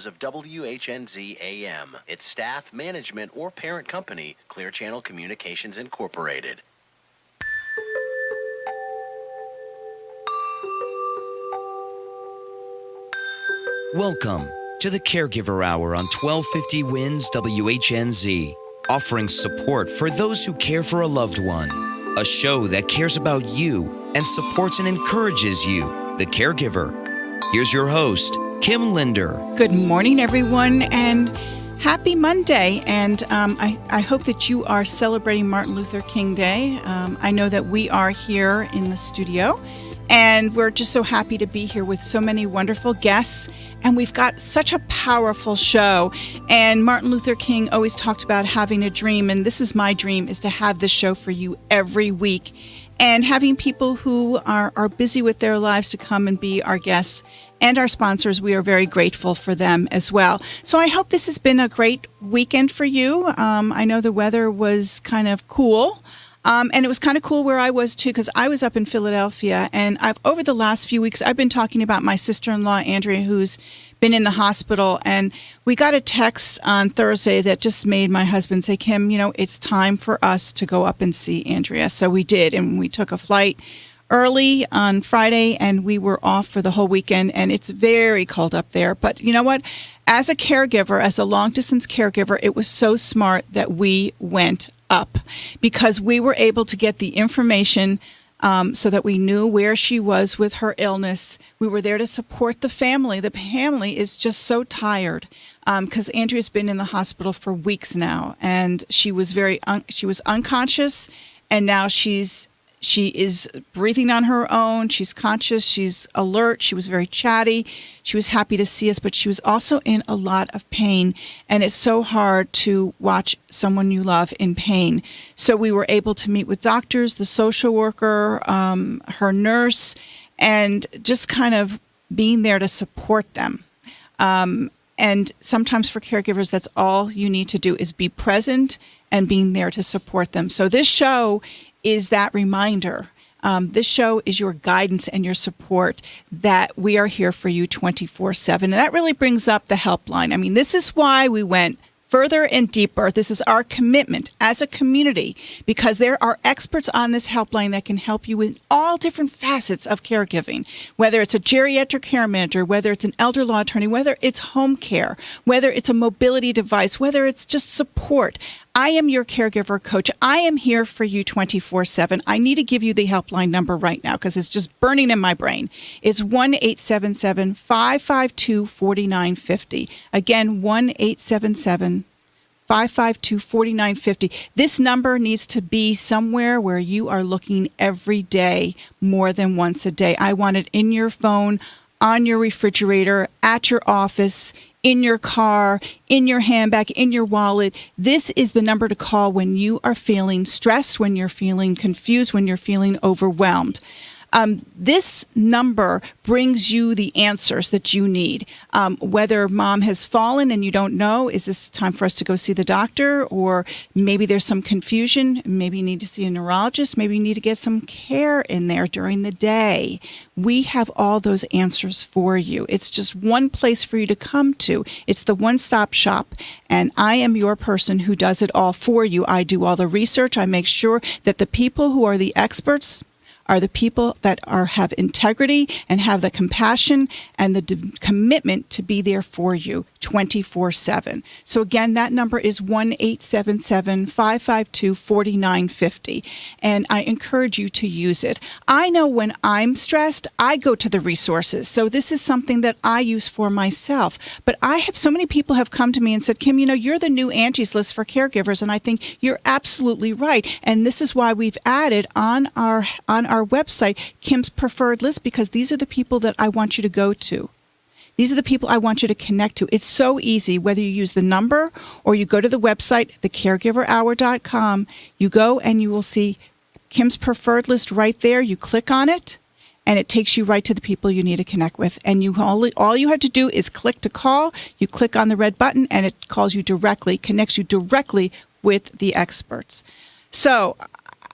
of WHNZ AM, its staff, management, or parent company, Clear Channel Communications Incorporated. Welcome to the Caregiver Hour on 1250 WINS WHNZ, offering support for those who care for a loved one. A show that cares about you and supports and encourages you, the caregiver. Here's your host, Kim Linder. Good morning, everyone, and happy Monday. And I hope that you are celebrating Martin Luther King Day. I know that we are here in the studio, and we're just so happy to be here with so many wonderful guests. And we've got such a powerful show. And Martin Luther King always talked about having a dream. And this is my dream, is to have this show for you every week. And having people who are busy with their lives to come and be our guests and our sponsors, we are very grateful for them as well. So I hope this has been a great weekend for you. I know the weather was kind of cool. And it was kind of cool where I was, too, because I was up in Philadelphia. And over the last few weeks, I've been talking about my sister-in-law, Andrea, who's been in the hospital. And we got a text on Thursday that just made my husband say, Kim, it's time for us to go up and see Andrea. So we did. And we took a flight early on Friday, and we were off for the whole weekend. And it's very cold up there. But you know what? As a caregiver, as a long-distance caregiver, it was so smart that we went up, because we were able to get the information so that we knew where she was with her illness. We were there to support the family. The family is just so tired because Andrea's been in the hospital for weeks now, and she was unconscious, and now she is breathing on her own. She's conscious. She's alert. She was very chatty. She was happy to see us, but she was also in a lot of pain. And it's so hard to watch someone you love in pain. So we were able to meet with doctors, the social worker, her nurse, and just kind of being there to support them. And sometimes for caregivers, that's all you need to do is be present and being there to support them. So this show is that reminder. This show is your guidance and your support, that we are here for you 24/7. And that really brings up the helpline. I mean, this is why we went further and deeper. This is our commitment as a community, because there are experts on this helpline that can help you with all different facets of caregiving, whether it's a geriatric care manager, whether it's an elder law attorney, whether it's home care, whether it's a mobility device, whether it's just support. I am your caregiver coach. I am here for you 24/7. I need to give you the helpline number right now because it's just burning in my brain. It's 1-877-552-4950. Again, 1-877-552-4950. This number needs to be somewhere where you are looking every day, more than once a day. I want it in your phone, on your refrigerator, at your office, in your car, in your handbag, in your wallet. This is the number to call when you are feeling stressed, when you're feeling confused, when you're feeling overwhelmed. This number brings you the answers that you need. Whether mom has fallen and you don't know, is this time for us to go see the doctor? Or maybe there's some confusion. Maybe you need to see a neurologist. Maybe you need to get some care in there during the day. We have all those answers for you. It's just one place for you to come to. It's the one-stop shop. And I am your person who does it all for you. I do all the research. I make sure that the people who are the experts are the people that have integrity and have the compassion and the commitment to be there for you 24/7. So again, that number is 1-877-552-4950. And I encourage you to use it. I know when I'm stressed, I go to the resources. So this is something that I use for myself. But I have so many people have come to me and said, Kim, you're the new Angie's List for caregivers. And I think you're absolutely right. And this is why we've added on our website Kim's Preferred List, because these are the people that I want you to go to. These are the people I want you to connect to. It's so easy, whether you use the number or you go to the website, thecaregiverhour.com. You go and you will see Kim's Preferred List right there. You click on it, and it takes you right to the people you need to connect with. And all you have to do is click to call. You click on the red button, and it calls you directly, connects you directly with the experts. So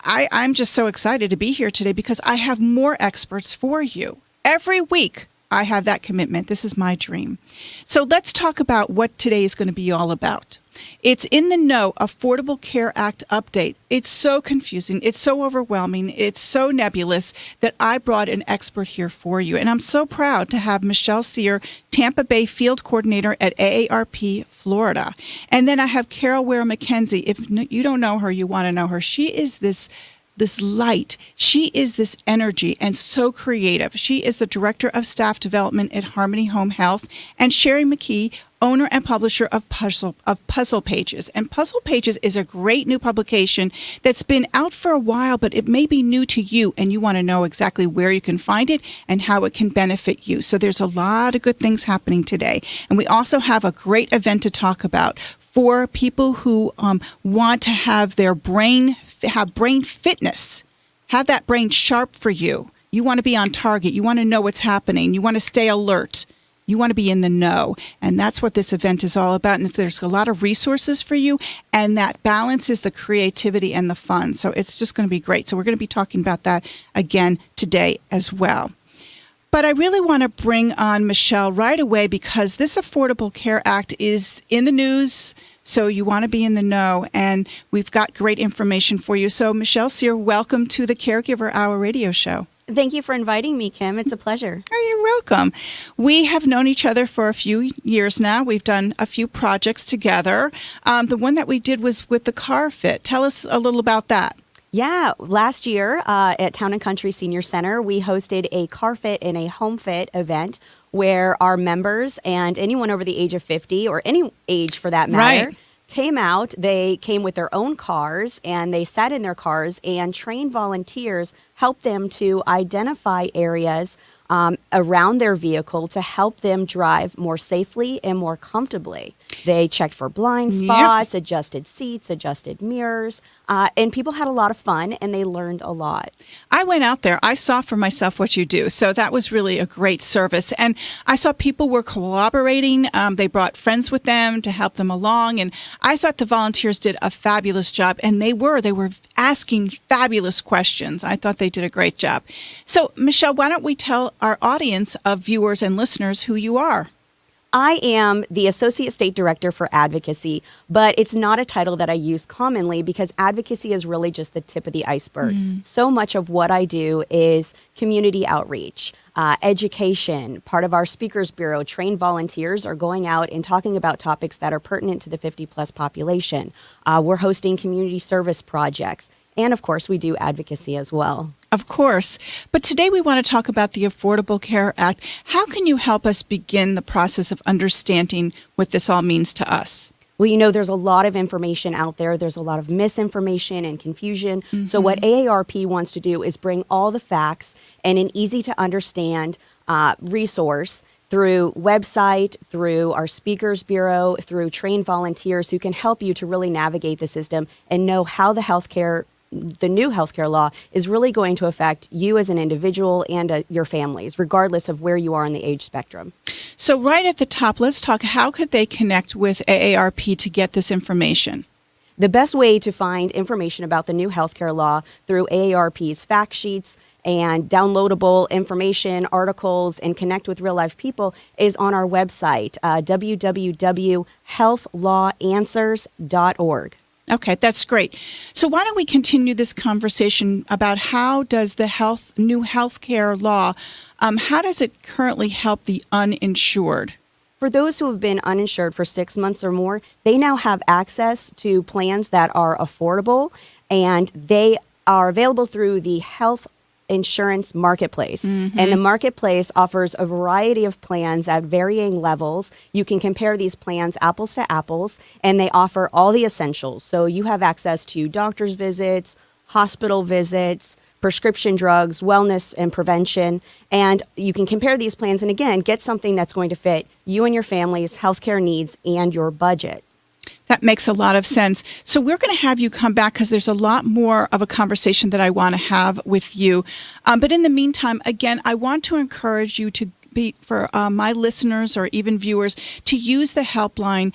I'm just so excited to be here today because I have more experts for you. Every week, I have that commitment. This is my dream. So let's talk about what today is going to be all about. It's In the Know Affordable Care Act update. It's so confusing. It's so overwhelming. It's so nebulous that I brought an expert here for you. And I'm so proud to have Michell Sear, Tampa Bay Field Coordinator at AARP, Florida. And then I have Carole Ware-McKenzie. If you don't know her, you want to know her. She is this light. She is this energy and so creative. She is the Director of Staff Development at Harmony Home Health, and Sherry McKee, owner and publisher of Puzzle Pages. And Puzzle Pages is a great new publication that's been out for a while, but it may be new to you, and you want to know exactly where you can find it and how it can benefit you. So there's a lot of good things happening today. And we also have a great event to talk about for people who want to have their brain fitness, have that brain sharp for you. You want to be on target. You want to know what's happening. You want to stay alert. You want to be in the know. And that's what this event is all about. And there's a lot of resources for you. And that balance is the creativity and the fun. So it's just going to be great. So we're going to be talking about that again today as well. But I really want to bring on Michell right away because this Affordable Care Act is in the news, so you want to be in the know, and we've got great information for you. So Michell Sear, welcome to the Caregiver Hour radio show. Thank you for inviting me, Kim. It's a pleasure. Oh, you're welcome. We have known each other for a few years now. We've done a few projects together. The one that we did was with the Car Fit. Tell us a little about that. Yeah, last year at Town and Country Senior Center, we hosted a Car Fit and a Home Fit event where our members and anyone over the age of 50 or any age for that matter came out. They came with their own cars and they sat in their cars, and trained volunteers helped them to identify areas around their vehicle to help them drive more safely and more comfortably. They checked for blind spots, adjusted seats, adjusted mirrors, and people had a lot of fun and they learned a lot. I went out there. I saw for myself what you do. So that was really a great service. And I saw people were collaborating. They brought friends with them to help them along. And I thought the volunteers did a fabulous job. And they were asking fabulous questions. I thought they did a great job. So, Michell, why don't we tell our audience of viewers and listeners who you are? I am the Associate State Director for Advocacy, but it's not a title that I use commonly because advocacy is really just the tip of the iceberg. So much of what I do is community outreach, education. Part of our Speakers Bureau, trained volunteers are going out and talking about topics that are pertinent to the 50-plus population. We're hosting community service projects. And, of course, we do advocacy as well. Of course. But today we want to talk about the Affordable Care Act. How can you help us begin the process of understanding what this all means to us? Well, you know, there's a lot of information out there. There's a lot of misinformation and confusion. So what AARP wants to do is bring all the facts in an easy-to-understand resource through website, through our Speakers Bureau, through trained volunteers who can help you to really navigate the system and know how the new healthcare law is really going to affect you as an individual and your families, regardless of where you are on the age spectrum. So right at the top, let's talk, how could they connect with AARP to get this information? The best way to find information about the new healthcare law through AARP's fact sheets and downloadable information, articles, and connect with real-life people is on our website, www.healthlawanswers.org. Okay, that's great. So why don't we continue this conversation about how does the new healthcare law, how does it currently help the uninsured? For those who have been uninsured for 6 months or more, they now have access to plans that are affordable, and they are available through the Health Insurance Marketplace. And the Marketplace offers a variety of plans at varying levels. You can compare these plans apples to apples, and they offer all the essentials. So you have access to doctor's visits, hospital visits, prescription drugs, wellness and prevention, and you can compare these plans and again, get something that's going to fit you and your family's healthcare needs and your budget. That makes a lot of sense. So we're going to have you come back because there's a lot more of a conversation that I want to have with you. But in the meantime, again, I want to encourage you to my listeners or even viewers to use the helpline.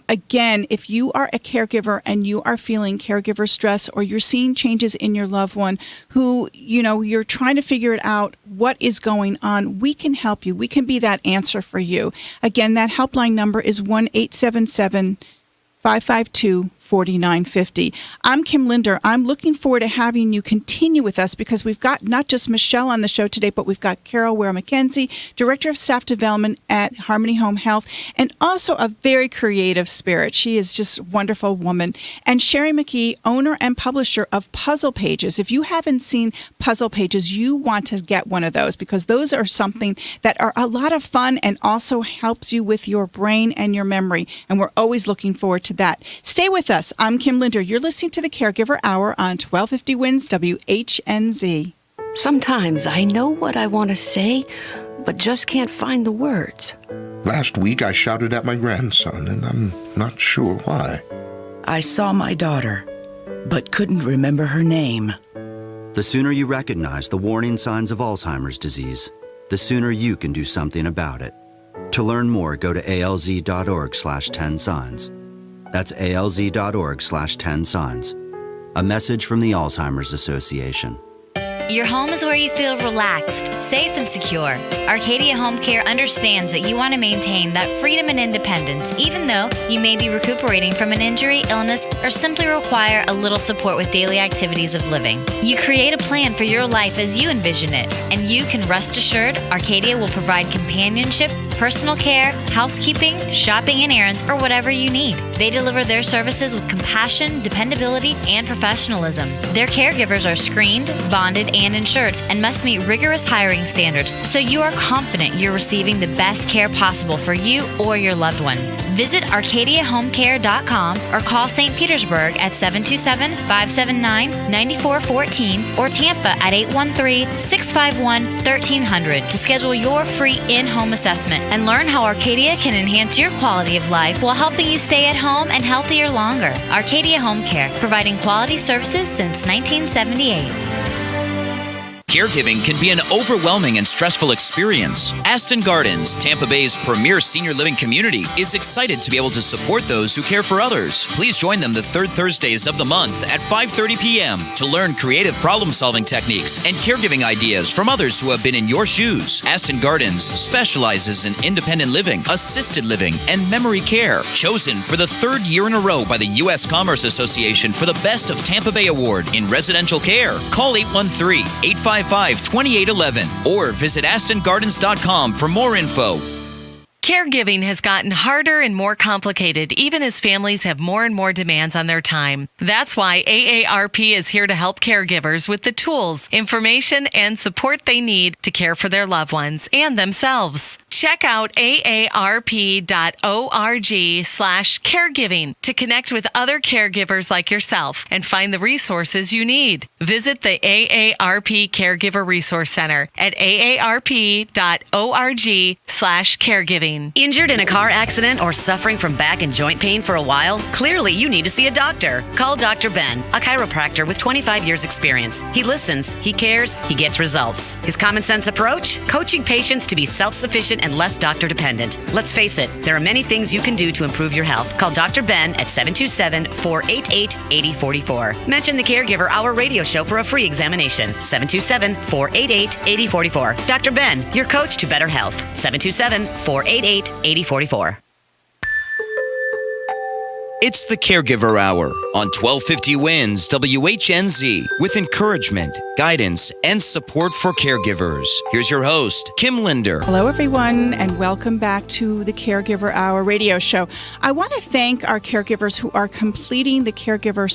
Again, if you are a caregiver and you are feeling caregiver stress, or you're seeing changes in your loved one who, you're trying to figure it out, what is going on, we can help you. We can be that answer for you. Again, that helpline number is 1-877-552-4950. I'm Kim Linder. I'm looking forward to having you continue with us, because we've got not just Michelle on the show today, but we've got Carole Ware-McKenzie, Director of Staff Development at Harmony Home Health, and also a very creative spirit. She is just a wonderful woman. And Sherry McKee, owner and publisher of Puzzle Pages. If you haven't seen Puzzle Pages, you want to get one of those, because those are something that are a lot of fun and also helps you with your brain and your memory. And we're always looking forward to that. Stay with us. I'm Kim Linder. You're listening to the Caregiver Hour on 1250 WINS WHNZ. Sometimes I know what I want to say, but just can't find the words. Last week I shouted at my grandson, and I'm not sure why. I saw my daughter, but couldn't remember her name. The sooner you recognize the warning signs of Alzheimer's disease, the sooner you can do something about it. To learn more, go to alz.org/10signs. That's alz.org/10signs. A message from the Alzheimer's Association. Your home is where you feel relaxed, safe, and secure. Arcadia Home Care understands that you want to maintain that freedom and independence, even though you may be recuperating from an injury, illness, or simply require a little support with daily activities of living. You create a plan for your life as you envision it, and you can rest assured Arcadia will provide companionship, personal care, housekeeping, shopping and errands, or whatever you need. They deliver their services with compassion, dependability, and professionalism. Their caregivers are screened, bonded, and insured, and must meet rigorous hiring standards, so you are confident you're receiving the best care possible for you or your loved one. Visit ArcadiaHomeCare.com or call St. Petersburg at 727-579-9414 or Tampa at 813-651-1300 to schedule your free in-home assessment and learn how Arcadia can enhance your quality of life while helping you stay at home and healthier longer. Arcadia Home Care, providing quality services since 1978. Caregiving can be an overwhelming and stressful experience. Aston Gardens, Tampa Bay's premier senior living community, is excited to be able to support those who care for others. Please join them the third Thursdays of the month at 5:30 p.m. to learn creative problem-solving techniques and caregiving ideas from others who have been in your shoes. Aston Gardens specializes in independent living, assisted living, and memory care. Chosen for the third year in a row by the U.S. Commerce Association for the Best of Tampa Bay Award in residential care. Call 813-855-2811 or visit AstonGardens.com for more info. Caregiving has gotten harder and more complicated, even as families have more and more demands on their time. That's why AARP is here to help caregivers with the tools, information, and support they need to care for their loved ones and themselves. Check out aarp.org/caregiving to connect with other caregivers like yourself and find the resources you need. Visit the AARP Caregiver Resource Center at aarp.org/caregiving. Injured in a car accident or suffering from back and joint pain for a while? Clearly, you need to see a doctor. Call Dr. Ben, a chiropractor with 25 years experience. He listens, he cares, he gets results. His common sense approach? Coaching patients to be self-sufficient and less doctor-dependent. Let's face it, there are many things you can do to improve your health. Call Dr. Ben at 727-488-8044. Mention the Caregiver Hour radio show for a free examination. 727-488-8044. Dr. Ben, your coach to better health. 727-488-8044. It's the Caregiver Hour on 1250 WINS WHNZ with encouragement, guidance, and support for caregivers. Here's your host, Kim Linder. Hello, everyone, and welcome back to the Caregiver Hour radio show. I want to thank our caregivers who are completing the caregiver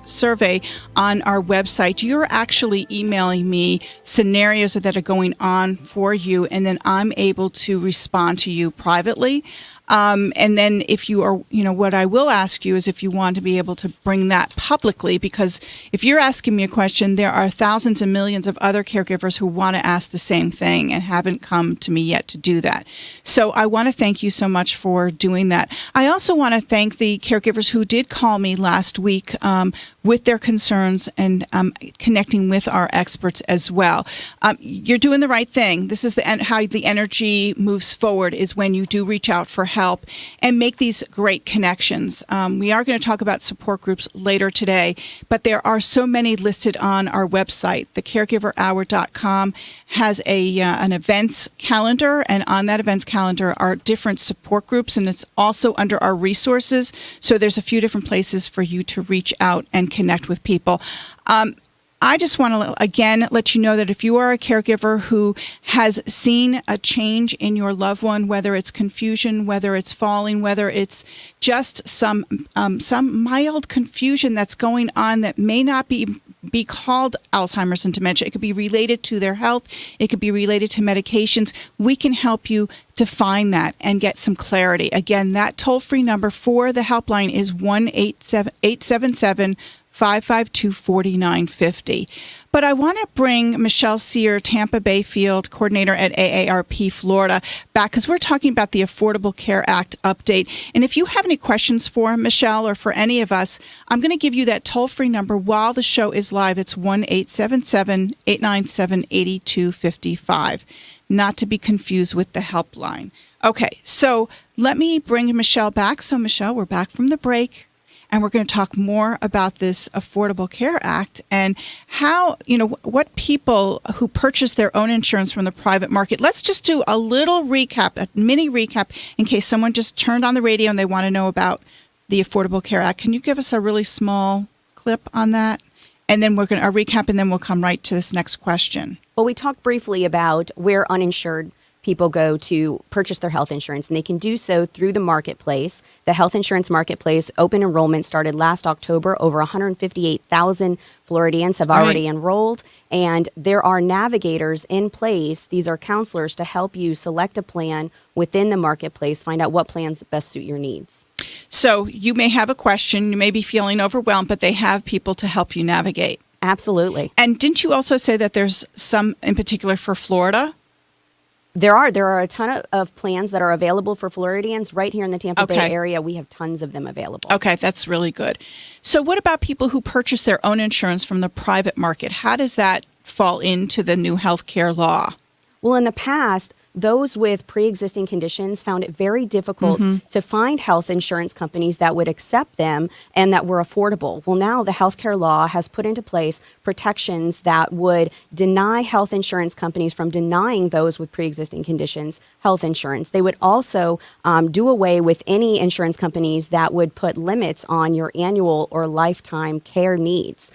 survey on our website. You're actually emailing me scenarios that are going on for you, and then I'm able to respond to you privately. And then if you are, what I will ask you is if you want to be able to bring that publicly, because if you're asking me a question, there are thousands and millions of other caregivers who want to ask the same thing and haven't come to me yet to do that. So I want to thank you so much for doing that. I also want to thank the caregivers who did call me last week with their concerns and connecting with our experts as well. You're doing the right thing. This is how the energy moves forward, is when you do reach out for help and make these great connections. We are going to talk about support groups later today, but there are so many listed on our website. The caregiverhour.com has an events calendar, and on that events calendar are different support groups, and it's also under our resources. So there's a few different places for you to reach out and connect with people. I just want to, again, let you know that if you are a caregiver who has seen a change in your loved one, whether it's confusion, whether it's falling, whether it's just some mild confusion that's going on that may not be called Alzheimer's and dementia. It could be related to their health. It could be related to medications. We can help you define that and get some clarity. Again, that toll-free number for the helpline is 1-877-552-4950. But I want to bring Michelle Sear, Tampa Bay Field Coordinator at AARP Florida, back, because we're talking about the Affordable Care Act update. And if you have any questions for Michelle or for any of us, I'm going to give you that toll-free number while the show is live. It's 1-877-897-8255, not to be confused with the helpline. Okay, so let me bring Michelle back. So, Michelle, we're back from the break, and we're going to talk more about this Affordable Care Act and how, what people who purchase their own insurance from the private market. Let's just do a little recap, a mini recap, in case someone just turned on the radio and they want to know about the Affordable Care Act. Can you give us a really small clip on that? And then we're going to recap, and then we'll come right to this next question. Well, we talked briefly about where uninsured people go to purchase their health insurance, and they can do so through the marketplace. The health insurance marketplace open enrollment started last October. Over 158,000 Floridians have already enrolled, and there are navigators in place. These are counselors to help you select a plan within the marketplace, find out what plans best suit your needs. So you may have a question, you may be feeling overwhelmed, but they have people to help you navigate. Absolutely. And didn't you also say that there's some in particular for Florida? There are a ton of plans that are available for Floridians right here in the Tampa Bay area. We have tons of them available. Okay, that's really good. So what about people who purchase their own insurance from the private market? How does that fall into the new health care law? Well, in the past, those with pre-existing conditions found it very difficult to find health insurance companies that would accept them and that were affordable. Well, now the healthcare law has put into place protections that would deny health insurance companies from denying those with pre-existing conditions health insurance. They would also do away with any insurance companies that would put limits on your annual or lifetime care needs.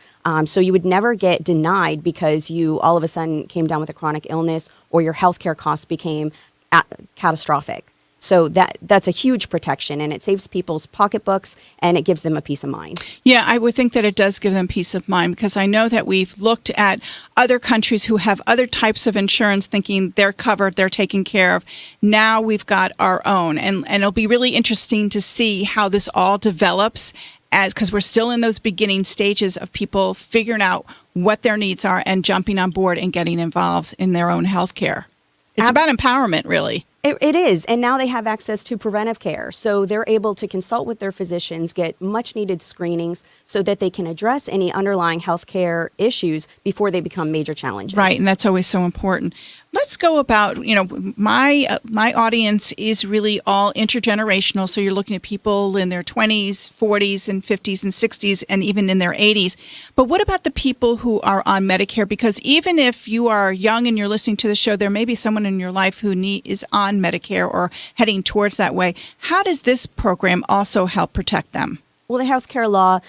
So you would never get denied because you all of a sudden came down with a chronic illness or your healthcare costs became catastrophic. So that's a huge protection, and it saves people's pocketbooks, and it gives them a peace of mind. Yeah, I would think that it does give them peace of mind, because I know that we've looked at other countries who have other types of insurance thinking they're covered, they're taken care of. Now we've got our own, and it'll be really interesting to see how this all develops, because we're still in those beginning stages of people figuring out what their needs are and jumping on board and getting involved in their own health care. It's about empowerment, really. It is. And now they have access to preventive care. So they're able to consult with their physicians, get much needed screenings so that they can address any underlying health care issues before they become major challenges. Right. And that's always so important. Let's go about, my audience is really all intergenerational. So you're looking at people in their 20s, 40s, and 50s, and 60s, and even in their 80s. But what about the people who are on Medicare? Because even if you are young and you're listening to the show, there may be someone in your life who is on Medicare or heading towards that way. How does this program also help protect them? Well, the healthcare law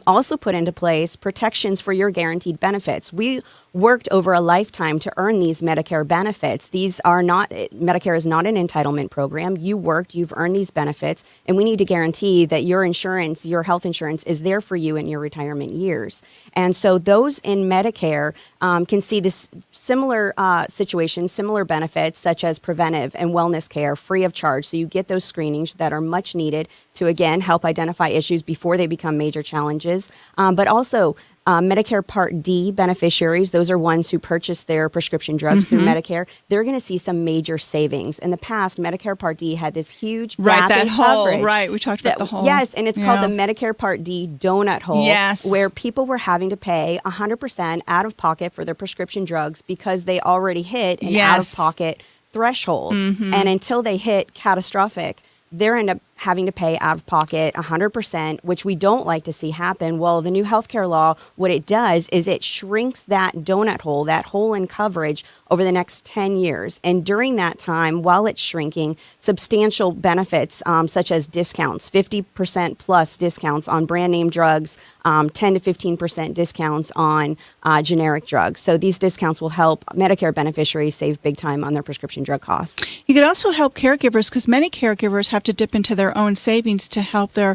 also put into place protections for your guaranteed benefits. We worked over a lifetime to earn these Medicare benefits. Medicare is not an entitlement program. You worked, you've earned these benefits, and we need to guarantee that your insurance, your health insurance, is there for you in your retirement years. And so those in Medicare can see this similar situations, similar benefits, such as preventive and wellness care free of charge. So you get those screenings that are much needed to, again, help identify issues before they become major challenges. But also Medicare Part D beneficiaries, those are ones who purchase their prescription drugs through Medicare. They're going to see some major savings. In the past, Medicare Part D had this huge gap in coverage. Right, we talked about the hole. Yes, and it's called the Medicare Part D donut hole, where people were having to pay 100% out of pocket for their prescription drugs because they already hit an out-of-pocket threshold. And until they hit catastrophic, they're end up having to pay out of pocket 100%, which we don't like to see happen. Well, the new healthcare law, what it does is it shrinks that donut hole, that hole in coverage, over the next 10 years. And during that time, while it's shrinking, substantial benefits such as discounts, 50% plus discounts on brand name drugs, 10 to 15% discounts on generic drugs. So these discounts will help Medicare beneficiaries save big time on their prescription drug costs. You could also help caregivers, because many caregivers have to dip into their own savings to help their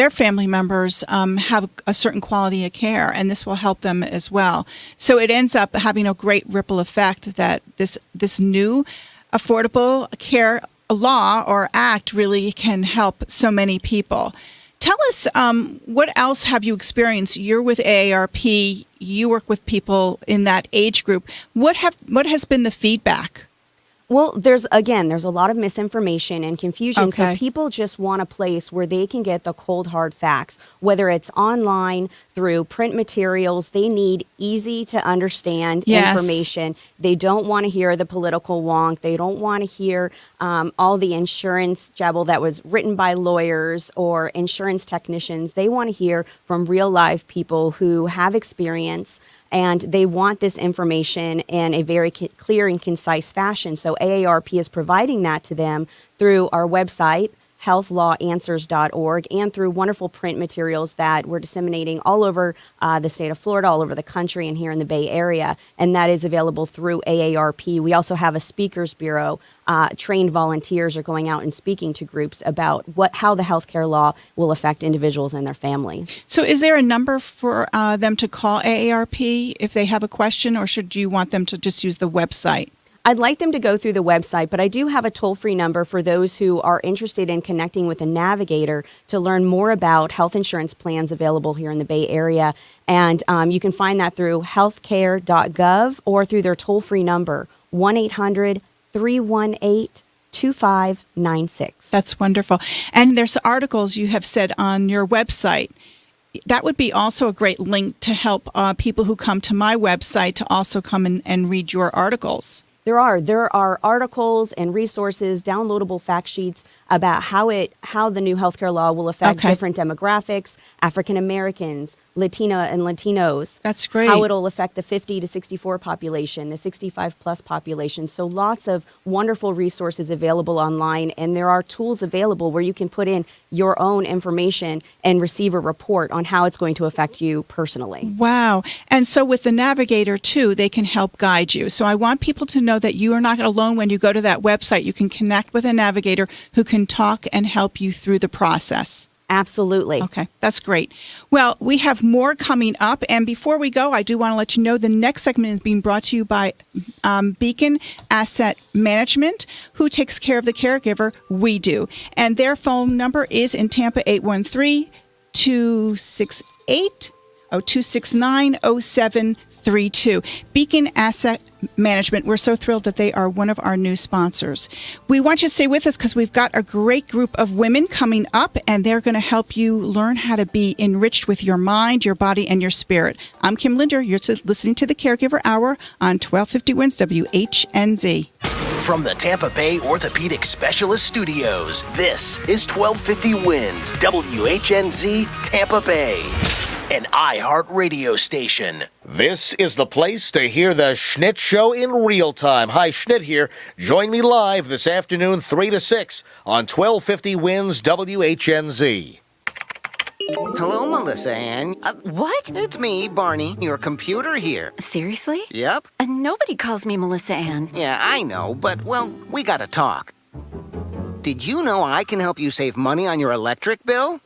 family members have a certain quality of care, and this will help them as well. So it ends up having a great ripple effect that this new Affordable Care Law or Act really can help so many people. Tell us, what else have you experienced? You're with AARP. You work with people in that age group. What has been the feedback? Well, there's a lot of misinformation and confusion. Okay. So people just want a place where they can get the cold, hard facts, whether it's online, through print materials. They need easy to understand information. They don't want to hear the political wonk. They don't want to hear all the insurance jabble that was written by lawyers or insurance technicians. They want to hear from real live people who have experience, and they want this information in a very clear and concise fashion. So AARP is providing that to them through our website, healthlawanswers.org, and through wonderful print materials that we're disseminating all over the state of Florida, all over the country, and here in the Bay Area. And that is available through AARP. We also have a speakers bureau. Trained volunteers are going out and speaking to groups about how the healthcare law will affect individuals and their families. So is there a number for them to call AARP if they have a question, or should you want them to just use the website? I'd like them to go through the website, but I do have a toll-free number for those who are interested in connecting with a navigator to learn more about health insurance plans available here in the Bay Area. And you can find that through healthcare.gov or through their toll-free number, 1-800-318-2596. That's wonderful. And there's articles you have said on your website. That would be also a great link to help people who come to my website to also come and read your articles. There are articles and resources, downloadable fact sheets about how the new healthcare law will affect different demographics, African Americans, Latina and Latinos. That's great. How it'll affect the 50 to 64 population, the 65 plus population. So lots of wonderful resources available online, and there are tools available where you can put in your own information and receive a report on how it's going to affect you personally. Wow. And so with the navigator too, they can help guide you. So I want people to know that you are not alone when you go to that website. You can connect with a navigator who can talk and help you through the process. Absolutely. Okay, that's great. Well, we have more coming up. And before we go, I do want to let you know the next segment is being brought to you by Beacon Asset Management. Who takes care of the caregiver? We do. And their phone number is in Tampa, 813-269-0732. Beacon Asset Management. We're so thrilled that they are one of our new sponsors. We want you to stay with us because we've got a great group of women coming up, and they're going to help you learn how to be enriched with your mind, your body, and your spirit. I'm Kim Linder. You're listening to the Caregiver Hour on 1250 Wins WHNZ. From the Tampa Bay Orthopedic Specialist Studios, this is 1250 Wins WHNZ Tampa Bay, an iHeart radio station. This is the place to hear the Schnitt Show in real time. Hi, Schnitt here. Join me live this afternoon, 3 to 6 on 1250 Wins WHNZ. Hello, Melissa Ann. What? It's me, Barney, your computer here. Seriously? Yep. Nobody calls me Melissa Ann. Yeah, I know, but, well, we gotta talk. Did you know I can help you save money on your electric bill?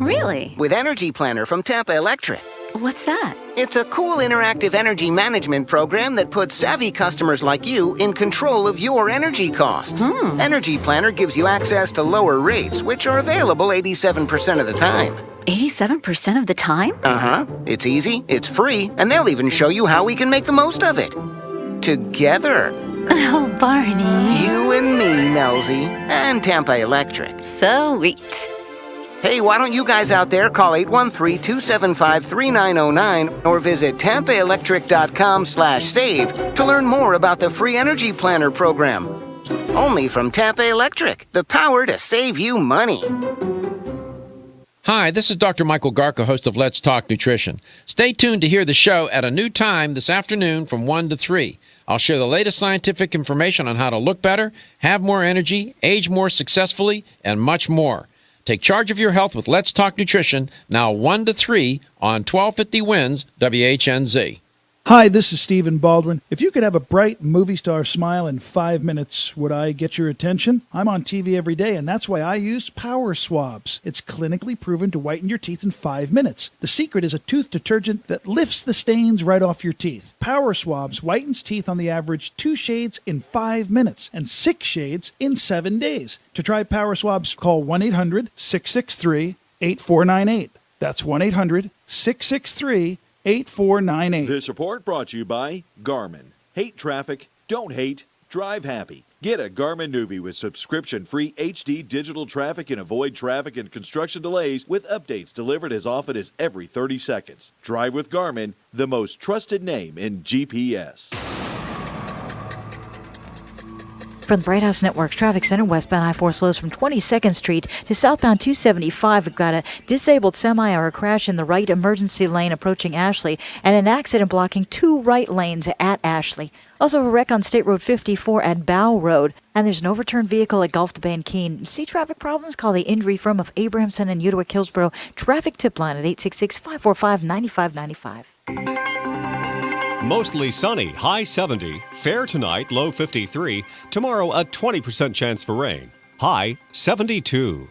Really? With Energy Planner from Tampa Electric. What's that? It's a cool interactive energy management program that puts savvy customers like you in control of your energy costs. Energy Planner gives you access to lower rates, which are available 87% of the time. 87% of the time? Uh-huh. It's easy, it's free, and they'll even show you how we can make the most of it. Together. Oh, Barney. You and me, Melzy, and Tampa Electric. Sweet. Hey, why don't you guys out there call 813-275-3909 or visit tampaelectric.com/save to learn more about the free energy planner program. Only from Tampa Electric, the power to save you money. Hi, this is Dr. Michael Garca, host of Let's Talk Nutrition. Stay tuned to hear the show at a new time this afternoon from 1 to 3. I'll share the latest scientific information on how to look better, have more energy, age more successfully, and much more. Take charge of your health with Let's Talk Nutrition, now 1 to 3 on 1250 Wins WHNZ. Hi, this is Stephen Baldwin. If you could have a bright movie star smile in 5 minutes, would I get your attention? I'm on TV every day, and that's why I use Power Swabs. It's clinically proven to whiten your teeth in 5 minutes. The secret is a tooth detergent that lifts the stains right off your teeth. Power Swabs whitens teeth on the average 2 shades in 5 minutes and 6 shades in 7 days. To try Power Swabs, call 1-800-663-8498. That's 1-800-663-8498. This report brought to you by Garmin. Hate traffic, don't hate, drive happy. Get a Garmin Nuvie with subscription-free HD digital traffic and avoid traffic and construction delays with updates delivered as often as every 30 seconds. Drive with Garmin, the most trusted name in GPS. From the Bright House Network's Traffic Center, westbound I-4 slows from 22nd Street to southbound 275. We've got a disabled semi or a crash in the right emergency lane approaching Ashley, and an accident blocking 2 right lanes at Ashley. Also a wreck on State Road 54 at Bow Road, and there's an overturned vehicle at Gulf to Bay and Keene. See traffic problems? Call the injury firm of Abrahamson and Utica Hillsborough Traffic Tip Line at 866-545-9595. Mostly sunny, high 70. Fair tonight, low 53. Tomorrow, a 20% chance for rain. High 72.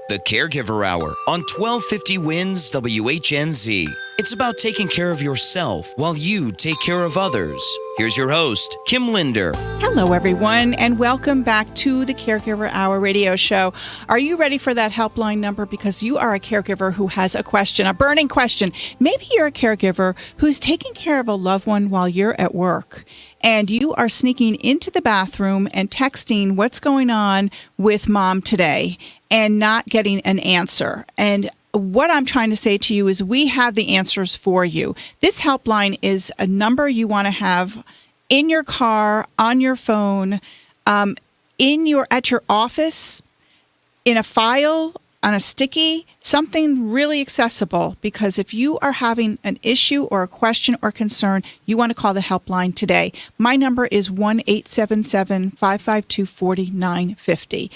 The Caregiver Hour on 1250 Wins WHNZ. It's about taking care of yourself while you take care of others. Here's your host, Kim Linder. Hello, everyone, and welcome back to the Caregiver Hour radio show. Are you ready for that helpline number? Because you are a caregiver who has a question, a burning question. Maybe you're a caregiver who's taking care of a loved one while you're at work, and you are sneaking into the bathroom and texting what's going on with mom today and not getting an answer. And what I'm trying to say to you is we have the answers for you. This helpline is a number you want to have in your car, on your phone, at your office, in a file, on a sticky, something really accessible, because if you are having an issue or a question or concern, you want to call the helpline today. My number is 1-877-552-4950.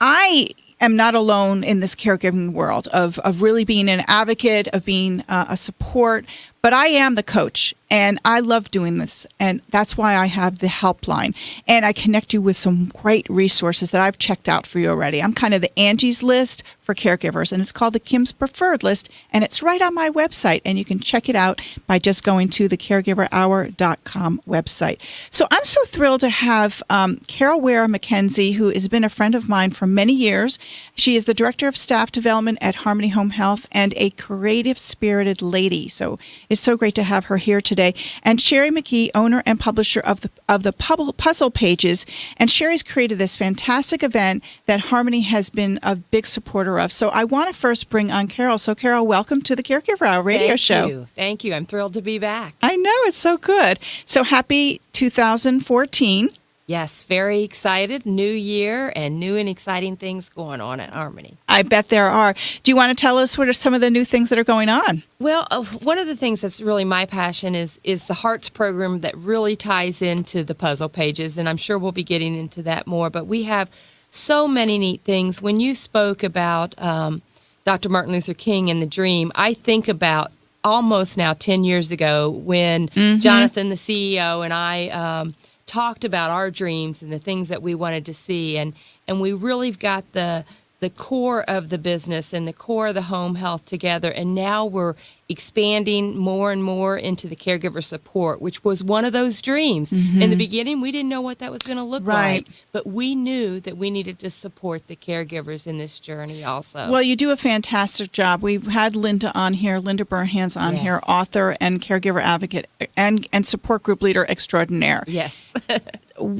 I am not alone in this caregiving world of really being an advocate, of being a support, but I am the coach, and I love doing this, and that's why I have the helpline, and I connect you with some great resources that I've checked out for you already. I'm kind of the Angie's List for caregivers, and it's called the Kim's Preferred List, and it's right on my website, and you can check it out by just going to the caregiverhour.com website. So I'm so thrilled to have Carole Ware-McKenzie, who has been a friend of mine for many years. She is the Director of Staff Development at Harmony Home Health and a creative, spirited lady. So it's so great to have her here today. And Sherry McGee, owner and publisher of the Puzzle Pages. And Sherry's created this fantastic event that Harmony has been a big supporter of. So I want to first bring on Carole. So Carole, welcome to the Caregiver Hour radio show. Thank you. I'm thrilled to be back. I know, it's so good. So happy 2014. Yes, very excited. New year and new and exciting things going on at Harmony. I bet there are. Do you want to tell us what are some of the new things that are going on? Well, one of the things that's really my passion is the Hearts program that really ties into the Puzzle Pages, and I'm sure we'll be getting into that more. But we have so many neat things. When you spoke about Dr. Martin Luther King and the dream, I think about almost now 10 years ago when Jonathan, the CEO, and I talked about our dreams and the things that we wanted to see, and we really got the the core of the business and the core of the home health together. And now we're expanding more and more into the caregiver support, which was one of those dreams. Mm-hmm. In the beginning, we didn't know what that was going to look Right. like, but we knew that we needed to support the caregivers in this journey also. Well, you do a fantastic job. We've had Linda on here, Linda Burhan's on Yes. here, author and caregiver advocate and support group leader extraordinaire. Yes.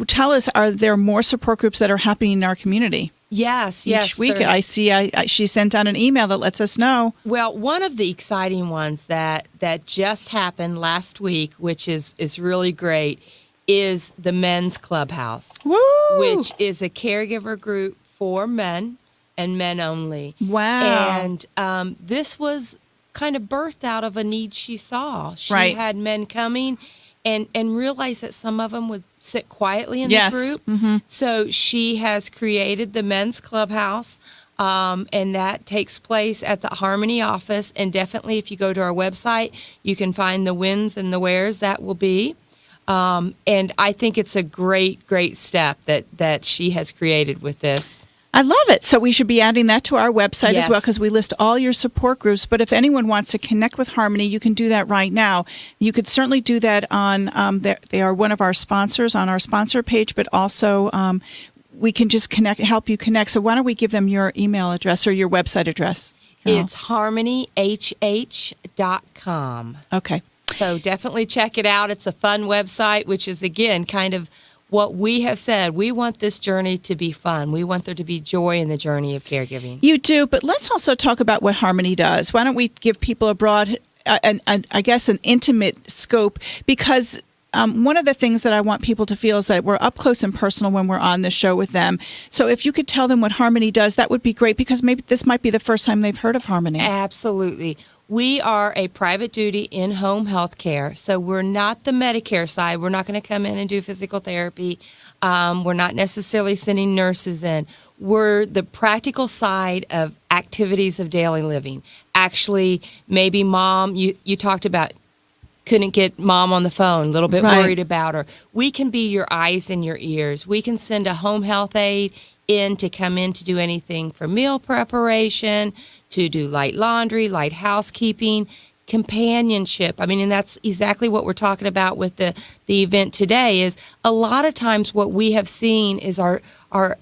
Tell us, are there more support groups that are happening in our community? Yes, Each week, I see she sent out an email that lets us know. Well, one of the exciting ones that just happened last week, which is really great, is the Men's Clubhouse, Woo! which is a caregiver group for men and men only. Wow. And this was kind of birthed out of a need she saw. She Right. had men coming and realized that some of them would sit quietly in Yes. the group. Mm-hmm. So she has created the Men's Clubhouse, and that takes place at the Harmony office. And definitely, if you go to our website, you can find the wins and the wheres that will be. And I think it's a great, great step that she has created with this. I love it. So we should be adding that to our website as well, Yes. because we list all your support groups. But if anyone wants to connect with Harmony, you can do that right now. You could certainly do that on, they are one of our sponsors on our sponsor page, but also we can just help you connect. So why don't we give them your email address or your website address? Carole? It's harmonyhh.com. Okay. So definitely check it out. It's a fun website, which is, again, kind of what we have said. We want this journey to be fun. We want there to be joy in the journey of caregiving. You do, but let's also talk about what Harmony does. Why don't we give people a broad, I guess, an intimate scope? Because one of the things that I want people to feel is that we're up close and personal when we're on the show with them. So if you could tell them what Harmony does, that would be great, because maybe this might be the first time they've heard of Harmony. Absolutely. We are a private duty in-home health care. So we're not the Medicare side. We're not going to come in and do physical therapy. We're not necessarily sending nurses in. We're the practical side of activities of daily living. Actually, maybe mom, you talked about couldn't get mom on the phone, a little bit Right. worried about her. We can be your eyes and your ears. We can send a home health aide in to come in to do anything from meal preparation, to do light laundry, light housekeeping, companionship. I mean, and that's exactly what we're talking about with the event today. Is a lot of times what we have seen is our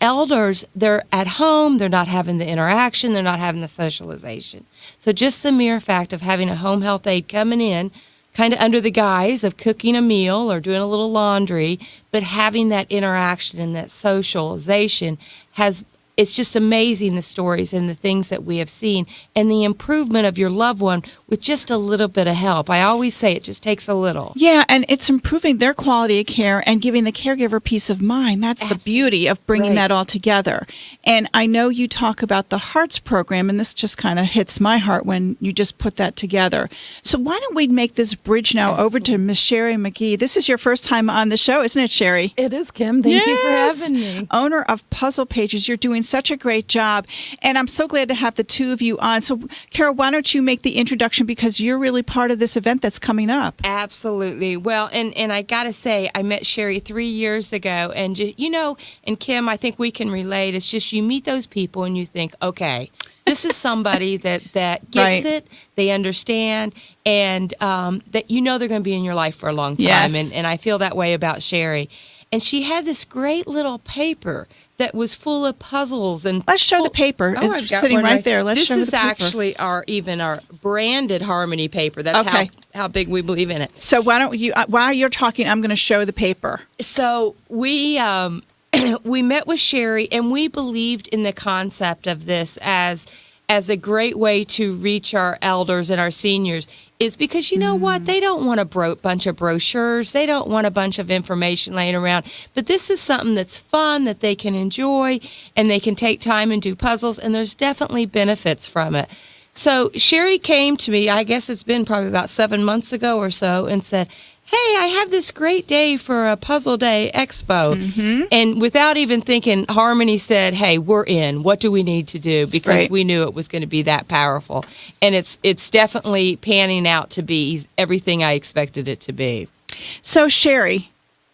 elders, they're at home, they're not having the interaction, they're not having the socialization. So just the mere fact of having a home health aide coming in, kind of under the guise of cooking a meal or doing a little laundry, but having that interaction and that socialization it's just amazing, the stories and the things that we have seen and the improvement of your loved one with just a little bit of help. I always say it just takes a little. Yeah, and it's improving their quality of care and giving the caregiver peace of mind. That's the beauty of bringing that all together. And I know you talk about the Hearts program, and this just kind of hits my heart when you just put that together. So why don't we make this bridge now over to Miss Sherry McGee? This is your first time on the show, isn't it, Sherry? It is, Kim. Thank you for Yes! having me. Owner of Puzzle Pages. You're doing such a great job, and I'm so glad to have the two of you on. So, Carole, why don't you make the introduction, because you're really part of this event that's coming up. Absolutely. Well, and I got to say, I met Sherry 3 years ago, and just, and Kim, I think we can relate. It's just you meet those people and you think, okay, this is somebody that gets Right. it, they understand, and that they're going to be in your life for a long time. Yes. And I feel that way about Sherry. And she had this great little paper that was full of puzzles. And let's show the paper. Oh, It's I've got sitting one right there. Let's this show is the paper. actually our branded Harmony paper. That's Okay. how big we believe in it. So why don't you, while you're talking, I'm going to show the paper. So we we met with Sherry, and we believed in the concept of this as a great way to reach our elders and our seniors, is because you know what? They don't want a bunch of brochures. They don't want a bunch of information laying around. But this is something that's fun, that they can enjoy, and they can take time and do puzzles, and there's definitely benefits from it. So Sherry came to me, I guess it's been probably about 7 months ago or so, and said, hey, I have this great day for a Puzzle Day Expo. Mm-hmm. And without even thinking, Harmony said, hey, we're in. What do we need to do? Because great. we knew it was going to be that powerful. And it's definitely panning out to be everything I expected it to be. So, Sherry.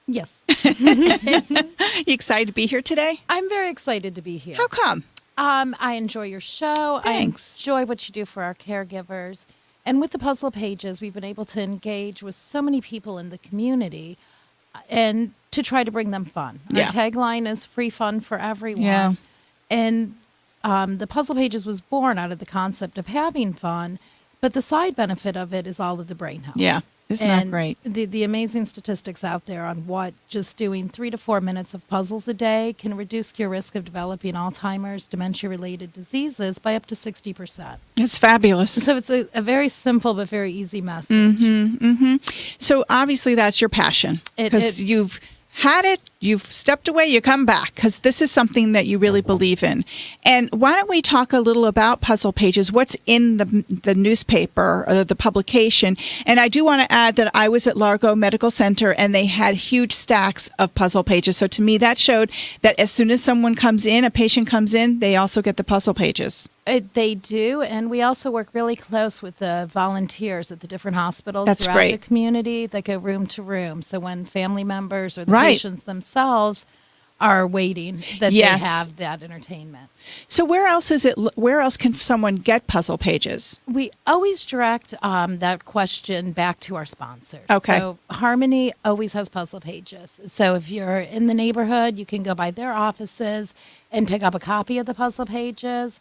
Yes. You excited to be here today? I'm very excited to be here. How come? I enjoy your show. Thanks. I enjoy what you do for our caregivers. And with the puzzle pages, we've been able to engage with so many people in the community and to try to bring them fun. Yeah. Our tagline is free fun for everyone. Yeah. And the puzzle pages was born out of the concept of having fun, but the side benefit of it is all of the brain health. Yeah. Isn't that great? The amazing statistics out there on what just doing 3 to 4 minutes of puzzles a day can reduce your risk of developing Alzheimer's, dementia-related diseases by up to 60%. It's fabulous. So it's a very simple but very easy message. So obviously that's your passion because you've had it, you've stepped away, you come back because this is something that you really believe in. And why don't we talk a little about puzzle pages, what's in the newspaper or the publication. And I do want to add that I was at Largo Medical Center and they had huge stacks of puzzle pages. So to me that showed that as soon as someone comes in, a patient comes in, they also get the puzzle pages. They do, and we also work really close with the volunteers at the different hospitals That's throughout great. the community that go room to room. So when family members or the Right. patients themselves are waiting, that Yes. they have that entertainment. So where else is it? Where else can someone get puzzle pages? We always direct that question back to our sponsors. Okay. So Harmony always has puzzle pages. So if you're in the neighborhood, you can go by their offices and pick up a copy of the puzzle pages.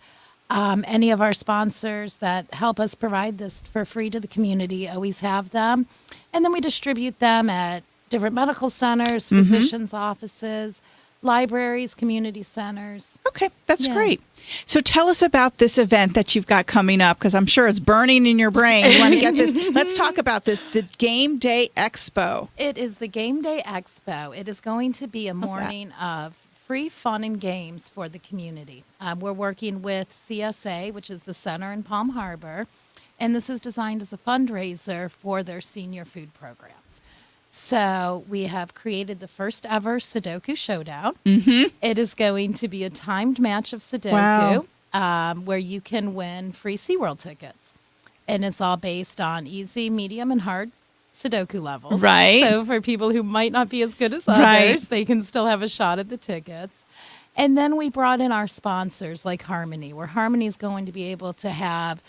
Any of our sponsors that help us provide this for free to the community always have them. And then we distribute them at different medical centers, physicians' offices, libraries, community centers. Okay, that's Yeah. great. So tell us about this event that you've got coming up because I'm sure it's burning in your brain. You want to get this. Let's talk about this, the Game Day Expo. It is the Game Day Expo. It is going to be a morning of free fun and games for the community. We're working with CSA, which is the center in Palm Harbor, and this is designed as a fundraiser for their senior food programs. So we have created the first ever Sudoku Showdown. It is going to be a timed match of Sudoku where you can win free SeaWorld tickets. And it's all based on easy, medium, and hard Sudoku levels. Right. So for people who might not be as good as others, Right. they can still have a shot at the tickets. And then we brought in our sponsors like Harmony, where Harmony is going to be able to have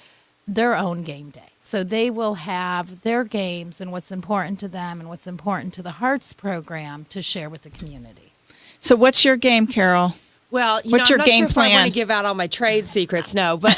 their own game day. So they will have their games and what's important to them and what's important to the Hearts program to share with the community. So what's your game, Carole? Well, What's your I'm not game sure if I plan? want to give out all my trade secrets, no, but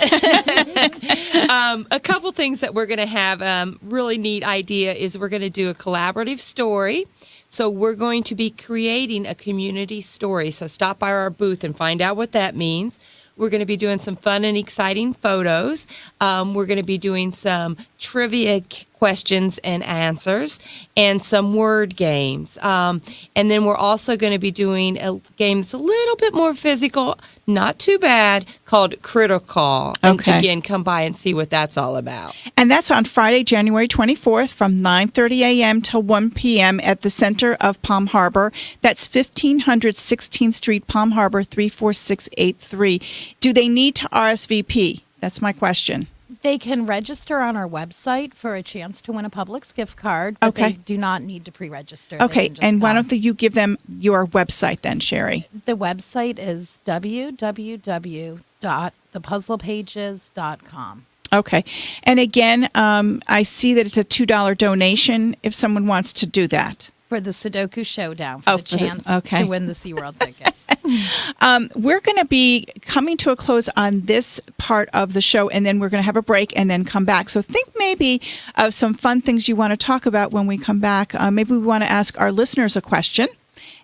a couple things that we're going to have, really neat idea is we're going to do a collaborative story. So we're going to be creating a community story. So stop by our booth and find out what that means. We're going to be doing some fun and exciting photos. We're going to be doing some trivia questions and answers and some word games. And then we're also going to be doing a game that's a little bit more physical, not too bad, called Critical. And Okay. again, come by and see what that's all about. And that's on Friday, January 24th from 9:30 a.m. till 1 p.m. at the center of Palm Harbor. That's 1500 16th Street, Palm Harbor, 34683. Do they need to RSVP? That's my question. They can register on our website for a chance to win a Publix gift card, but Okay. they do not need to pre-register. They Okay, can just and why come. don't you give them your website then, Sherry? The website is www.thepuzzlepages.com. Okay. And again, I see that it's a $2 donation if someone wants to do that. For the Sudoku Showdown, for the for chance okay. to win the SeaWorld tickets. We're going to be coming to a close on this part of the show, and then we're going to have a break and then come back. So think maybe of some fun things you want to talk about when we come back. Maybe we want to ask our listeners a question,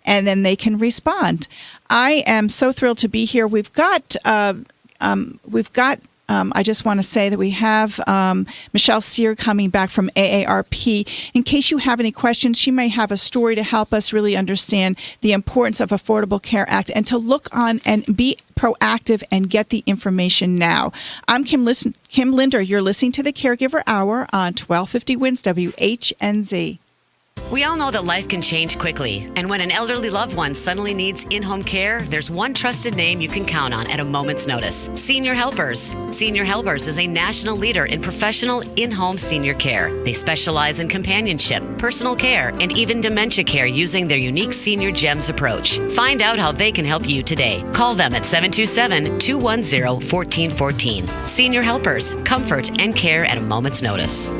and then they can respond. I am so thrilled to be here. I just want to say that we have Michelle Sear coming back from AARP. In case you have any questions, she may have a story to help us really understand the importance of Affordable Care Act and to look on and be proactive and get the information now. I'm Kim Linder. You're listening to the Caregiver Hour on 1250 WINS WHNZ. We all know that life can change quickly, and when an elderly loved one suddenly needs in-home care, there's one trusted name you can count on at a moment's notice: Senior Helpers. Senior Helpers is a national leader in professional in-home senior care. They specialize in companionship, personal care, and even dementia care using their unique Senior Gems approach. Find out how they can help you today. Call them at 727-210-1414. Senior Helpers, comfort and care at a moment's notice.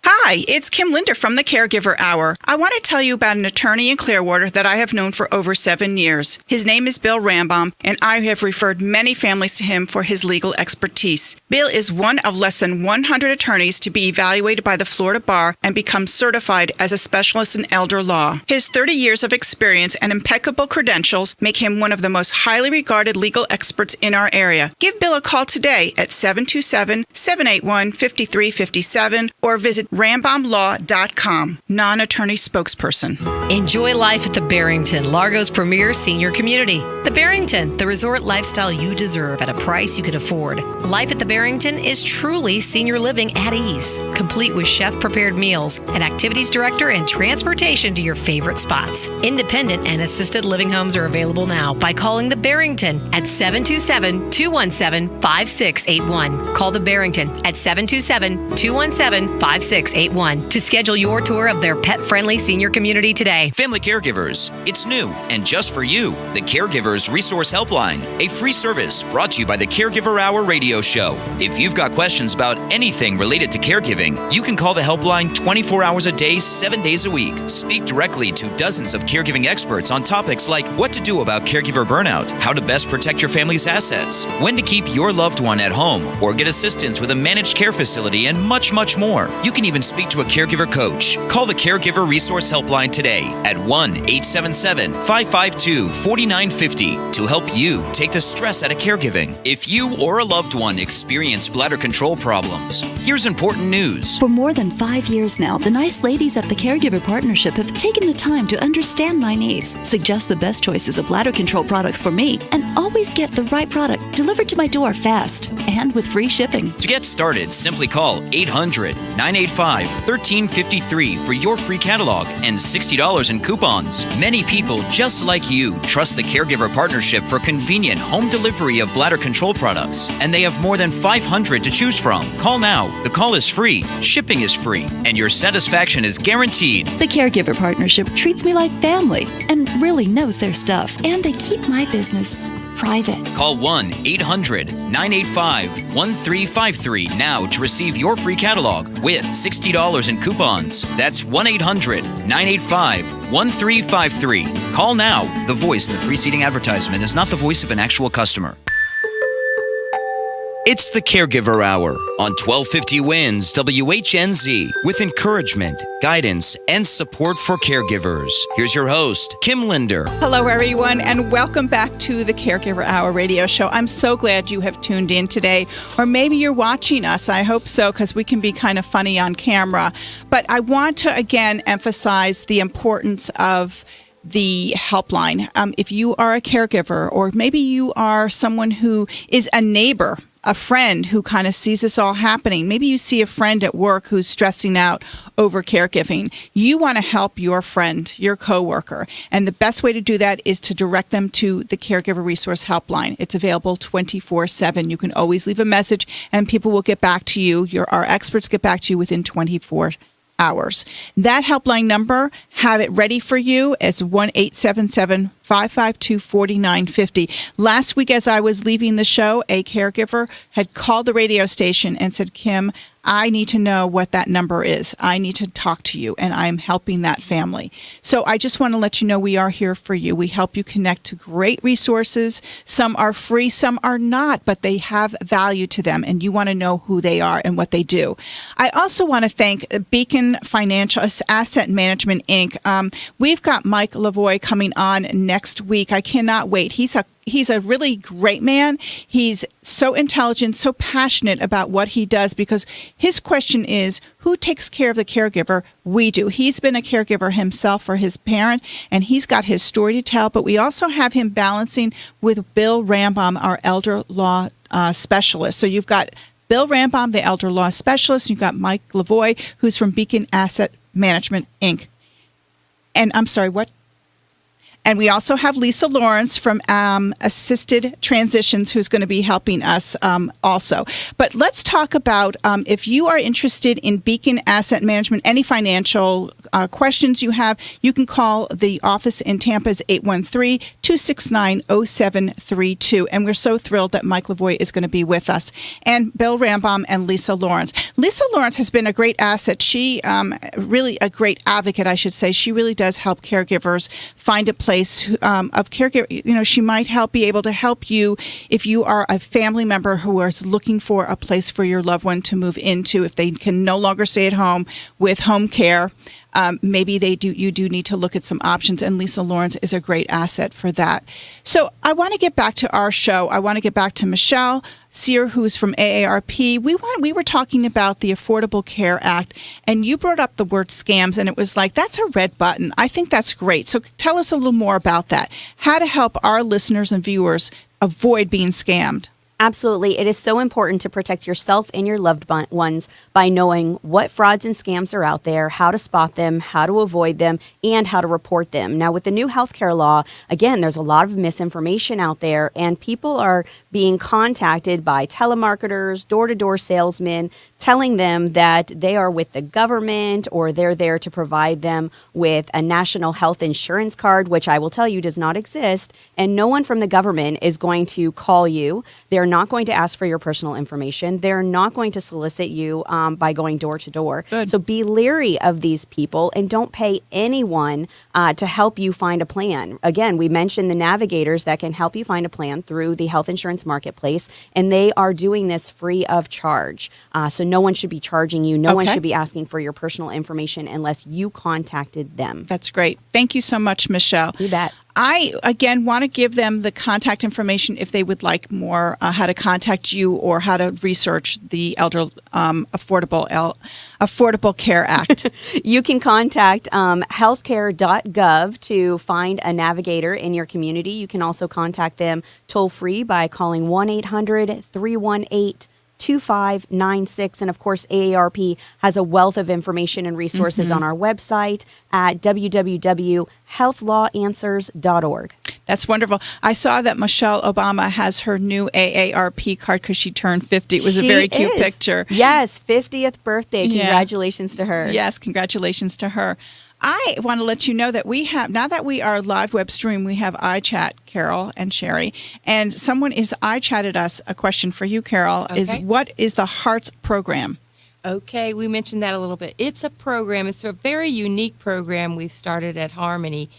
Hi, it's Kim Linder from the Caregiver Hour. I want to tell you about an attorney in Clearwater that I have known for over 7 years. His name is Bill Rambaum, and I have referred many families to him for his legal expertise. Bill is one of less than 100 attorneys to be evaluated by the Florida Bar and become certified as a specialist in elder law. His 30 years of experience and impeccable credentials make him one of the most highly regarded legal experts in our area. Give Bill a call today at 727-781-5357 or visit rambaumlaw.com. Non-attorney spokesperson. Enjoy life at the Barrington, Largo's premier senior community. The Barrington, the resort lifestyle you deserve at a price you can afford. Life at the Barrington is truly senior living at ease, complete with chef-prepared meals, an activities director, and transportation to your favorite spots. Independent and assisted living homes are available now by calling the Barrington at 727-217-5681. Call the Barrington at 727-217-5681 to schedule your tour of their pet-friendly senior community today. Family Caregivers, it's new and just for you. The Caregivers Resource Helpline, a free service brought to you by the Caregiver Hour radio show. If you've got questions about anything related to caregiving, you can call the helpline 24 hours a day, 7 days a week. Speak directly to dozens of caregiving experts on topics like what to do about caregiver burnout, how to best protect your family's assets, when to keep your loved one at home, or get assistance with a managed care facility, and much, much more. You can even speak to a caregiver coach. Call the Caregiver Resource Helpline today at 1-877-552-4950 to help you take the stress out of caregiving. If you or a loved one experience bladder control problems, here's important news. For more than 5 years now, the nice ladies at the Caregiver Partnership have taken the time to understand my needs, suggest the best choices of bladder control products for me, and always get the right product delivered to my door fast and with free shipping. To get started, simply call 800-985-1353 for your free catalog and $60 in coupons. Many people just like you trust the Caregiver Partnership for convenient home delivery of bladder control products, and they have more than 500 to choose from. Call now. The call is free, shipping is free, and your satisfaction is guaranteed. The Caregiver Partnership treats me like family and really knows their stuff, and they keep my business private. Call 1-800-985-1353 now to receive your free catalog with $60 in coupons. That's 1-800-985-1353. Call now. The voice in the preceding advertisement is not the voice of an actual customer. It's the Caregiver Hour on 1250 Wins WHNZ with encouragement, guidance, and support for caregivers. Here's your host, Kim Linder. Hello, everyone, and welcome back to the Caregiver Hour radio show. I'm so glad you have tuned in today, or maybe you're watching us. I hope so, because we can be kind of funny on camera. But I want to, again, emphasize the importance of the helpline. If you are a caregiver, or maybe you are someone who is a neighbor, a friend who kind of sees this all happening. Maybe you see a friend at work who's stressing out over caregiving. You want to help your friend, your coworker. And the best way to do that is to direct them to the Caregiver Resource Helpline. It's available 24/7. You can always leave a message and people will get back to you. Our experts get back to you within 24 hours. That helpline number, have it ready for you, is 1-877-552-4950. Last week, as I was leaving the show, a caregiver had called the radio station and said, Kim, I need to know what that number is. I need to talk to you, and I'm helping that family. So I just want to let you know we are here for you. We help you connect to great resources. Some are free, some are not, but they have value to them, and you want to know who they are and what they do. I also want to thank Beacon Financial Asset Management, Inc. We've got Mike Lavoie coming on next week. I cannot wait. He's a really great man. He's so intelligent, so passionate about what he does, because his question is, who takes care of the caregiver? We do. He's been a caregiver himself for his parent, and he's got his story to tell, but we also have him balancing with Bill Rambaum, our elder law specialist. So you've got Bill Rambaum, the elder law specialist. You've got Mike Lavoie, who's from Beacon Asset Management, Inc. And I'm sorry, what? And we also have Lisa Lawrence from Assisted Transitions, who's going to be helping us also. But let's talk about if you are interested in Beacon Asset Management, any financial questions you have, you can call the office in Tampa's 813-269-0732. And we're so thrilled that Mike Lavoie is going to be with us. And Bill Rambaum and Lisa Lawrence. Lisa Lawrence has been a great asset. She really a great advocate, I should say. She really does help caregivers find a place of caregiver. You know, she might be able to help you if you are a family member who is looking for a place for your loved one to move into. If they can no longer stay at home with home care, maybe you do need to look at some options, and Lisa Lawrence is a great asset for that. So I want to get back to our show. I want to get back to Michelle Sear, who's from AARP. We were talking about the Affordable Care Act, and you brought up the word scams, and it was like, that's a red button. I think that's great. So tell us a little more about that. How to help our listeners and viewers avoid being scammed. Absolutely. It is so important to protect yourself and your loved ones by knowing what frauds and scams are out there, how to spot them, how to avoid them, and how to report them. Now, with the new healthcare law, again, there's a lot of misinformation out there, and people are being contacted by telemarketers, door-to-door salesmen, telling them that they are with the government or they're there to provide them with a national health insurance card, which I will tell you does not exist, and no one from the government is going to call you. They're not going to ask for your personal information. They're not going to solicit you by going door to door. So be leery of these people and don't pay anyone to help you find a plan. Again, we mentioned the navigators that can help you find a plan through the health insurance marketplace, and they are doing this free of charge. So no one should be charging you. No one should be asking for your personal information unless you contacted them. That's great. Thank you so much, Michelle. You bet. I, again, want to give them the contact information if they would like more, how to contact you or how to research the Affordable Care Act. You can contact healthcare.gov to find a navigator in your community. You can also contact them toll-free by calling 1-800-318-2596. And of course, AARP has a wealth of information and resources on our website at www.healthlawanswers.org. That's wonderful. I saw that Michelle Obama has her new AARP card because she turned 50. It was a very cute picture. Yes, 50th birthday. Congratulations to her. Yes, congratulations to her. I want to let you know that we have, now that we are live web stream, we have iChat, Carole and Sherry, and someone is iChatted us a question for you, Carole, is what is the Hearts program? Okay, we mentioned that a little bit. It's a program. It's a very unique program we've started at Harmony,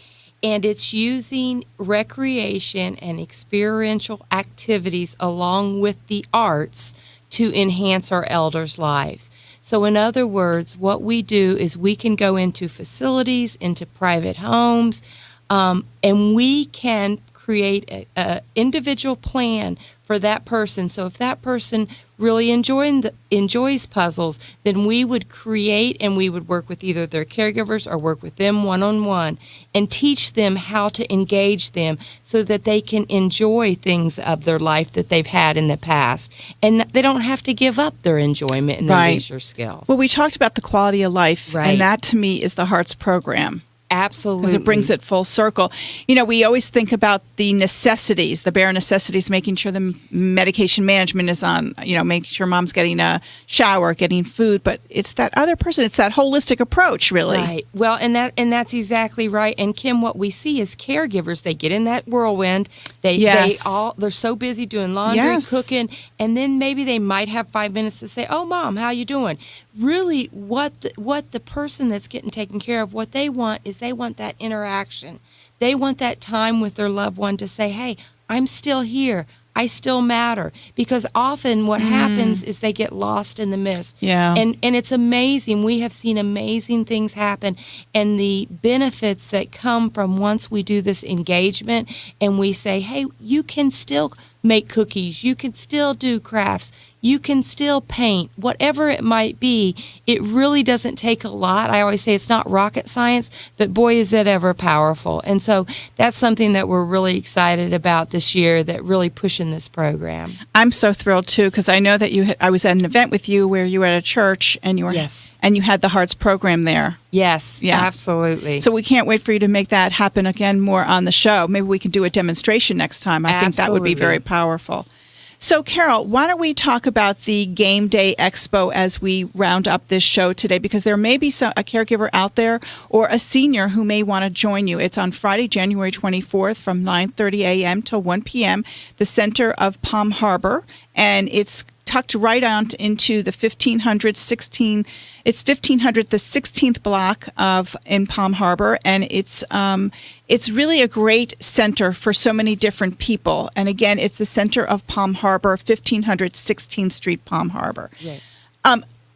and it's using recreation and experiential activities along with the arts to enhance our elders' lives. So in other words, what we do is we can go into facilities, into private homes, and we can create an individual plan for that person. So if that person really enjoys puzzles, then we would create and we would work with either their caregivers or work with them one-on-one and teach them how to engage them so that they can enjoy things of their life that they've had in the past. And they don't have to give up their enjoyment and their leisure skills. Well, we talked about the quality of life, and that to me is the Hearts program. Absolutely. Because it brings it full circle. You know, we always think about the necessities, the bare necessities, making sure the medication management is on, you know, making sure mom's getting a shower, getting food, but it's that other person, it's that holistic approach, really. Right. Well, and that's exactly right. And Kim, what we see is caregivers, they get in that whirlwind. They're so busy doing laundry, cooking, and then maybe they might have 5 minutes to say, "Oh, Mom, how you doing?" Really, what the person that's getting taken care of, what they want is they want that interaction. They want that time with their loved one to say, "Hey, I'm still here. I still matter." Because often what happens is they get lost in the mist. Yeah. And it's amazing. We have seen amazing things happen, and the benefits that come from once we do this engagement and we say, "Hey, you can still make cookies. You can still do crafts. You can still paint, whatever it might be. It really doesn't take a lot. I always say it's not rocket science, but boy, is it ever powerful. And so that's something that we're really excited about this year, that really pushing this program. I'm so thrilled too, because I know that I was at an event with you where you were at a church and you were and you had the Hearts program there. Yes, absolutely. So we can't wait for you to make that happen again more on the show. Maybe we can do a demonstration next time. I think that would be very powerful. So, Carole, why don't we talk about the Game Day Expo as we round up this show today? Because there may be a caregiver out there or a senior who may want to join you. It's on Friday, January 24th from 9:30 a.m. till 1 p.m., the center of Palm Harbor, and it's tucked right on into the 1500 the 16th block in Palm Harbor, and it's really a great center for so many different people. And again, it's the center of Palm Harbor, 1500 16th Street, Palm Harbor. Right.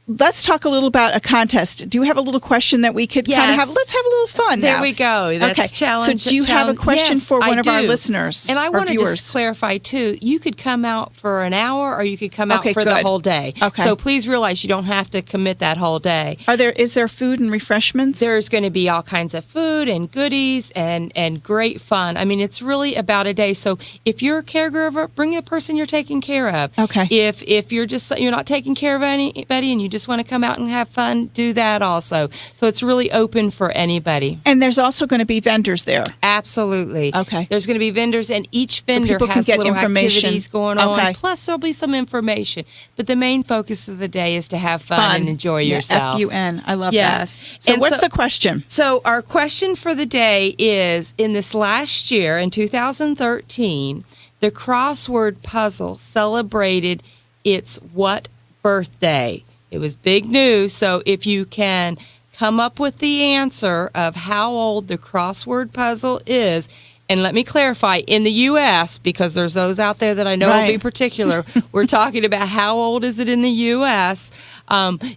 Let's talk a little about a contest. Do you have a little question that we could kind of have? Let's have a little fun There now. we go. That's challenge. So do you have a question for one of our do. listeners And I want to viewers? just clarify, too, you could come out for an hour or you could come out for the good. whole day. Okay. So please realize you don't have to commit that whole day. Is there food and refreshments? There's going to be all kinds of food and goodies and great fun. I mean, it's really about a day. So if you're a caregiver, bring a person you're taking care of. Okay. If you're not taking care of anybody and you just want to come out and have fun, do that also. So it's really open for anybody. And there's also going to be vendors there. Absolutely. Okay. There's going to be vendors, and each vendor people can has get little information. activities going on. Okay. Plus, there'll be some information. But the main focus of the day is to have fun. And enjoy yourselves. F-U-N. I love yes. that. So what's the question? So our question for the day is, in this last year, in 2013, the crossword puzzle celebrated its what birthday? It was big news, so if you can come up with the answer of how old the crossword puzzle is, and let me clarify, in the U.S., because there's those out there that I know will be particular, we're talking about how old is it in the U.S.,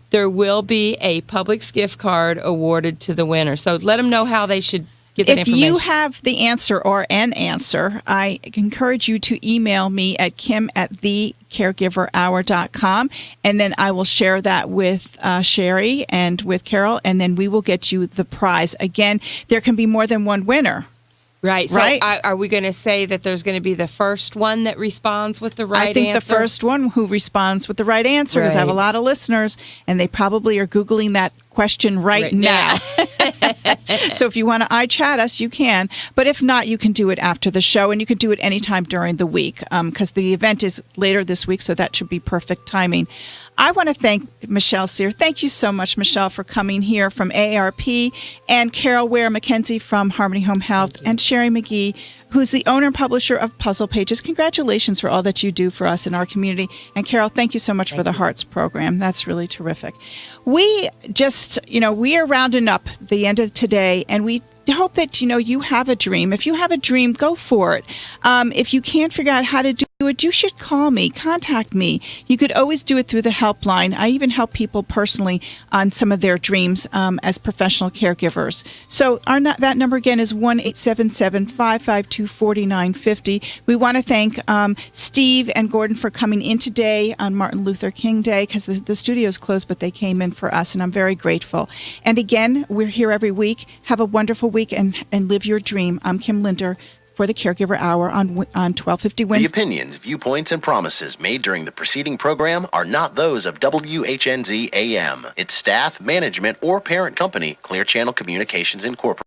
there will be a Publix gift card awarded to the winner. So let them know how they should get that information. If you have the answer or an answer, I encourage you to email me at kim@thecaregiverhour.com, and then I will share that with Sherry and with Carole, and then we will get you the prize. Again, there can be more than one winner. Right. So are we going to say that there's going to be the first one that responds with the right answer? I think the first one who responds with the right answer, because I have a lot of listeners, and they probably are Googling that question right now. So if you want to iChat us, you can. But if not, you can do it after the show, and you can do it anytime during the week, because the event is later this week, so that should be perfect timing. I want to thank Michelle Sear. Thank you so much, Michelle, for coming here from AARP, and Carole Ware-McKenzie from Harmony Home Health, and Sherry McGee, who's the owner and publisher of Puzzle Pages. Congratulations for all that you do for us in our community. And Carole, thank you so much for the Hearts program. That's really terrific. We just, we are rounding up the end of today, and we hope that, you have a dream. If you have a dream, go for it. If you can't figure out how to do it, you should call me, contact me. You could always do it through the helpline. I even help people personally on some of their dreams as professional caregivers. So that number again is 1-877-552-4950. We want to thank Steve and Gordon for coming in today on Martin Luther King Day, because the studio is closed, but they came in for us, and I'm very grateful. And again, we're here every week. Have a wonderful week and live your dream. I'm Kim Linder for the Caregiver Hour on 1250 Wins. The opinions, viewpoints, and promises made during the preceding program are not those of WHNZ AM, its staff, management, or parent company, Clear Channel Communications Incorporated.